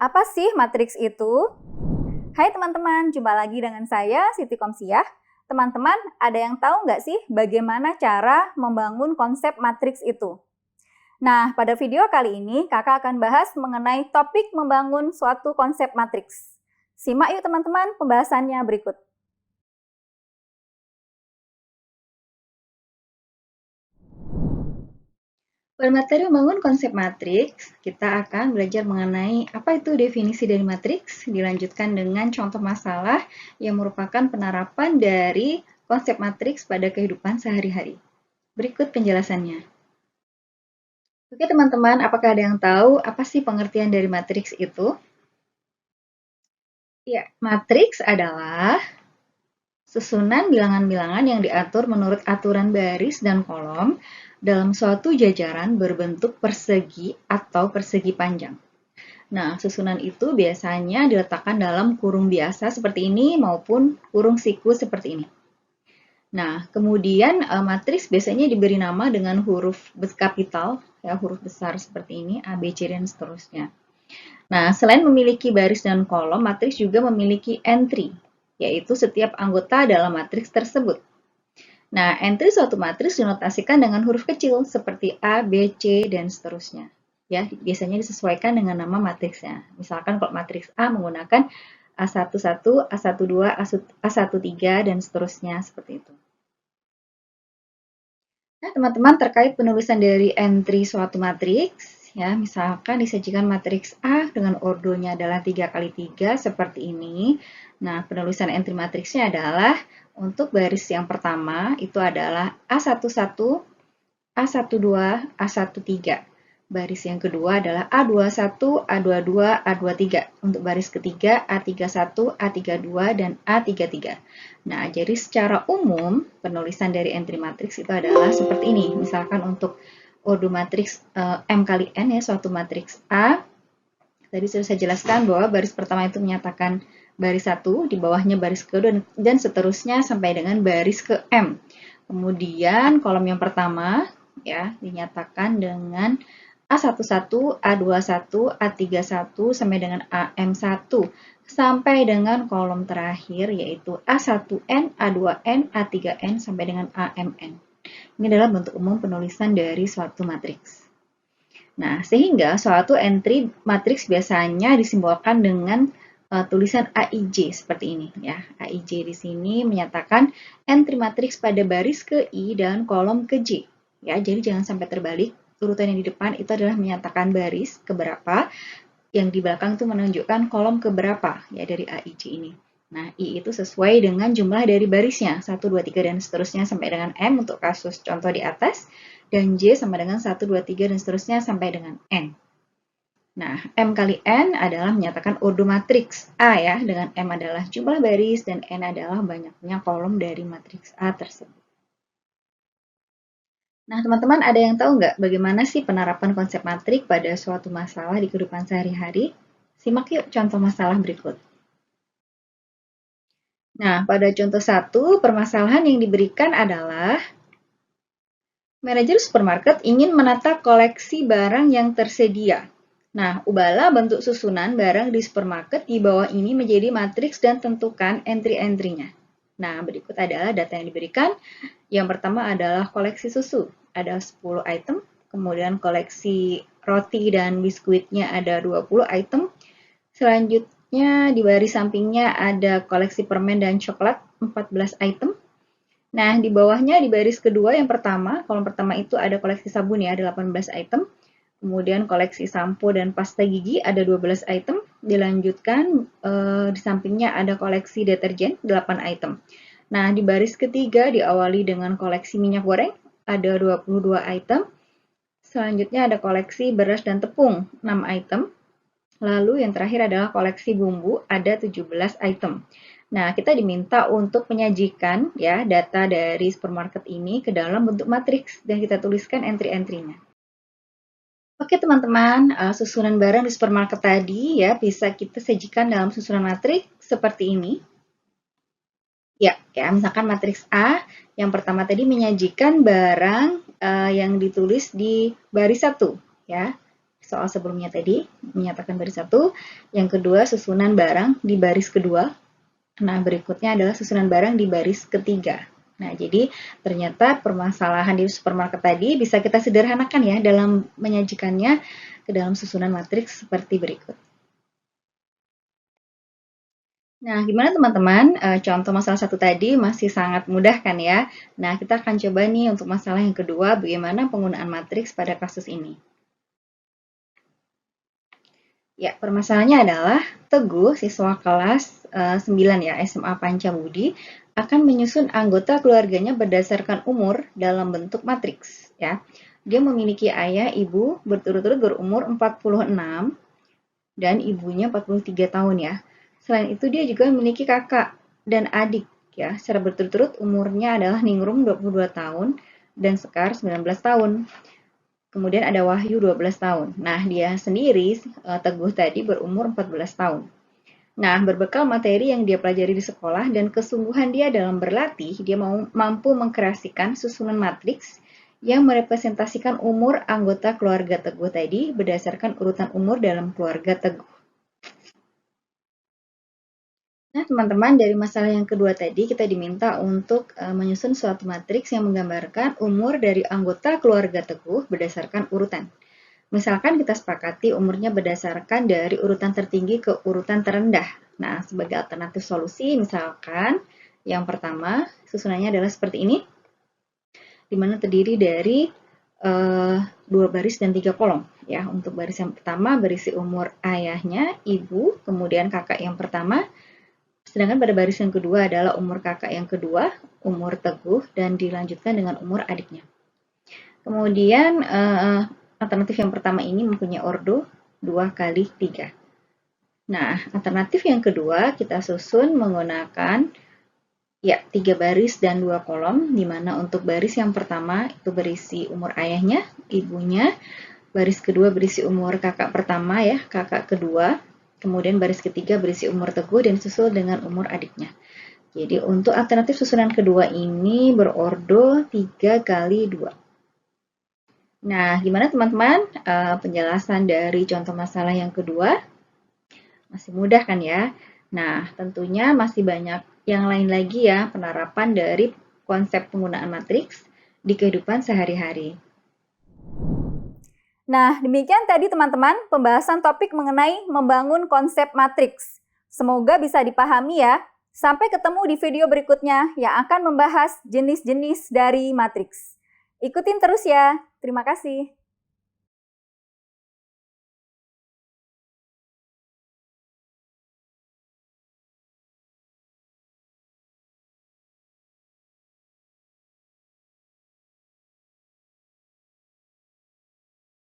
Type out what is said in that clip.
Apa sih matriks itu? Hai teman-teman, jumpa lagi dengan saya Siti Komsiah. Teman-teman, ada yang tahu nggak sih bagaimana cara membangun konsep matriks itu? Nah, pada video kali ini kakak akan bahas mengenai topik membangun suatu konsep matriks. Simak yuk teman-teman pembahasannya berikut. Pada materi membangun konsep matriks, kita akan belajar mengenai apa itu definisi dari matriks, dilanjutkan dengan contoh masalah yang merupakan penerapan dari konsep matriks pada kehidupan sehari-hari. Berikut penjelasannya. Oke teman-teman, apakah ada yang tahu apa sih pengertian dari matriks itu? Ya, matriks adalah susunan bilangan-bilangan yang diatur menurut aturan baris dan kolom dalam suatu jajaran berbentuk persegi atau persegi panjang. Nah, susunan itu biasanya diletakkan dalam kurung biasa seperti ini maupun kurung siku seperti ini. Nah, kemudian matriks biasanya diberi nama dengan huruf kapital, ya huruf besar seperti ini, A, B, C, dan seterusnya. Nah, selain memiliki baris dan kolom, matriks juga memiliki entry, yaitu setiap anggota dalam matriks tersebut. Nah, entry suatu matriks dinotasikan dengan huruf kecil seperti A, B, C, dan seterusnya. Ya, biasanya disesuaikan dengan nama matriksnya. Misalkan kalau matriks A menggunakan A11, A12, A13, dan seterusnya seperti itu. Nah, teman-teman terkait penulisan dari entry suatu matriks, ya, misalkan disajikan matriks A dengan ordonya adalah 3x3 seperti ini. Nah, penulisan entry matriksnya adalah untuk baris yang pertama itu adalah A11, A12, A13. Baris yang kedua adalah A21, A22, A23. Untuk baris ketiga A31, A32, dan A33. Nah, jadi secara umum penulisan dari entry matriks itu adalah seperti ini. Misalkan untuk ordo matriks M kali N ya, suatu matriks A. Tadi sudah saya jelaskan bahwa baris pertama itu menyatakan baris 1, di bawahnya baris kedua, dan seterusnya sampai dengan baris ke M. Kemudian kolom yang pertama ya dinyatakan dengan A11, A21, A31 sampai dengan AM1 sampai dengan kolom terakhir yaitu A1N, A2N, A3N sampai dengan AMN. Ini adalah bentuk umum penulisan dari suatu matriks. Nah, sehingga suatu entry matriks biasanya disimbolkan dengan tulisan AIJ seperti ini ya. AIJ di sini menyatakan entry matriks pada baris ke I dan kolom ke J. Ya, jadi jangan sampai terbalik. Urutan yang di depan itu adalah menyatakan baris keberapa, yang di belakang itu menunjukkan kolom keberapa ya dari AIJ ini. Nah, I itu sesuai dengan jumlah dari barisnya, 1, 2, 3, dan seterusnya sampai dengan M untuk kasus contoh di atas, dan J sama dengan 1, 2, 3, dan seterusnya sampai dengan N. Nah, M kali N adalah menyatakan ordo matriks A ya, dengan M adalah jumlah baris dan N adalah banyaknya kolom dari matriks A tersebut. Nah, teman-teman ada yang tahu nggak bagaimana sih penerapan konsep matrik pada suatu masalah di kehidupan sehari-hari? Simak yuk contoh masalah berikut. Nah, pada contoh 1, permasalahan yang diberikan adalah manajer supermarket ingin menata koleksi barang yang tersedia. Nah, ubahlah bentuk susunan barang di supermarket di bawah ini menjadi matriks dan tentukan entry-entry-nya. Nah, berikut adalah data yang diberikan. Yang pertama adalah koleksi susu, ada 10 item. Kemudian koleksi roti dan biskuitnya ada 20 item. Selanjutnya di baris sampingnya ada koleksi permen dan coklat 14 item. Nah, di bawahnya di baris kedua yang pertama, kolom pertama itu ada koleksi sabun ya, ada 18 item. Kemudian koleksi sampo dan pasta gigi ada 12 item. Dilanjutkan di sampingnya ada koleksi deterjen 8 item. Nah, di baris ketiga diawali dengan koleksi minyak goreng ada 22 item. Selanjutnya ada koleksi beras dan tepung 6 item. Lalu yang terakhir adalah koleksi bumbu ada 17 item. Nah, kita diminta untuk menyajikan ya data dari supermarket ini ke dalam bentuk matriks dan kita tuliskan entry-entry-nya. Oke teman-teman, susunan barang di supermarket tadi ya bisa kita sajikan dalam susunan matriks seperti ini. Ya, misalkan matriks A yang pertama tadi menyajikan barang yang ditulis di baris 1 ya. soal sebelumnya tadi, menyatakan baris satu. Yang kedua, susunan barang di baris kedua. Nah, berikutnya adalah susunan barang di baris ketiga. Nah, jadi ternyata permasalahan di supermarket tadi bisa kita sederhanakan ya dalam menyajikannya ke dalam susunan matriks seperti berikut. Nah, gimana teman-teman? Contoh masalah satu tadi masih sangat mudah kan ya? Nah, kita akan coba nih untuk masalah yang kedua, bagaimana penggunaan matriks pada kasus ini. Ya, permasalahannya adalah Teguh, siswa kelas 9 ya, SMA Pancabudi, akan menyusun anggota keluarganya berdasarkan umur dalam bentuk matriks ya. Dia memiliki ayah, ibu berturut-turut berumur 46 dan ibunya 43 tahun ya. Selain itu dia juga memiliki kakak dan adik ya. Secara berturut-turut umurnya adalah Ningrum 22 tahun dan Sekar 19 tahun. Kemudian ada Wahyu 12 tahun. Nah, dia sendiri Teguh tadi berumur 14 tahun. Nah, berbekal materi yang dia pelajari di sekolah dan kesungguhan dia dalam berlatih, dia mampu mengkreasikan susunan matriks yang merepresentasikan umur anggota keluarga Teguh tadi berdasarkan urutan umur dalam keluarga Teguh. Nah, teman-teman, dari masalah yang kedua tadi, kita diminta untuk menyusun suatu matriks yang menggambarkan umur dari anggota keluarga Teguh berdasarkan urutan. Misalkan kita sepakati umurnya berdasarkan dari urutan tertinggi ke urutan terendah. Nah, sebagai alternatif solusi, misalkan yang pertama, susunannya adalah seperti ini, di mana terdiri dari 2 baris dan 3 kolom. Ya, untuk baris yang pertama berisi umur ayahnya, ibu, kemudian kakak yang pertama. Sedangkan pada baris yang kedua adalah umur kakak yang kedua, umur Teguh, dan dilanjutkan dengan umur adiknya. Kemudian alternatif yang pertama ini mempunyai ordo 2 kali 3. Nah, alternatif yang kedua kita susun menggunakan ya 3 baris dan 2 kolom, di mana untuk baris yang pertama itu berisi umur ayahnya, ibunya, baris kedua berisi umur kakak pertama ya, kakak kedua, kemudian baris ketiga berisi umur Teguh dan disusul dengan umur adiknya. Jadi untuk alternatif susunan kedua ini berordo 3 kali 2. Nah, gimana teman-teman penjelasan dari contoh masalah yang kedua? Masih mudah kan ya? Nah, tentunya masih banyak yang lain lagi ya penerapan dari konsep penggunaan matriks di kehidupan sehari-hari. Nah, demikian tadi teman-teman pembahasan topik mengenai membangun konsep matriks. Semoga bisa dipahami ya. Sampai ketemu di video berikutnya yang akan membahas jenis-jenis dari matriks. Ikutin terus ya. Terima kasih.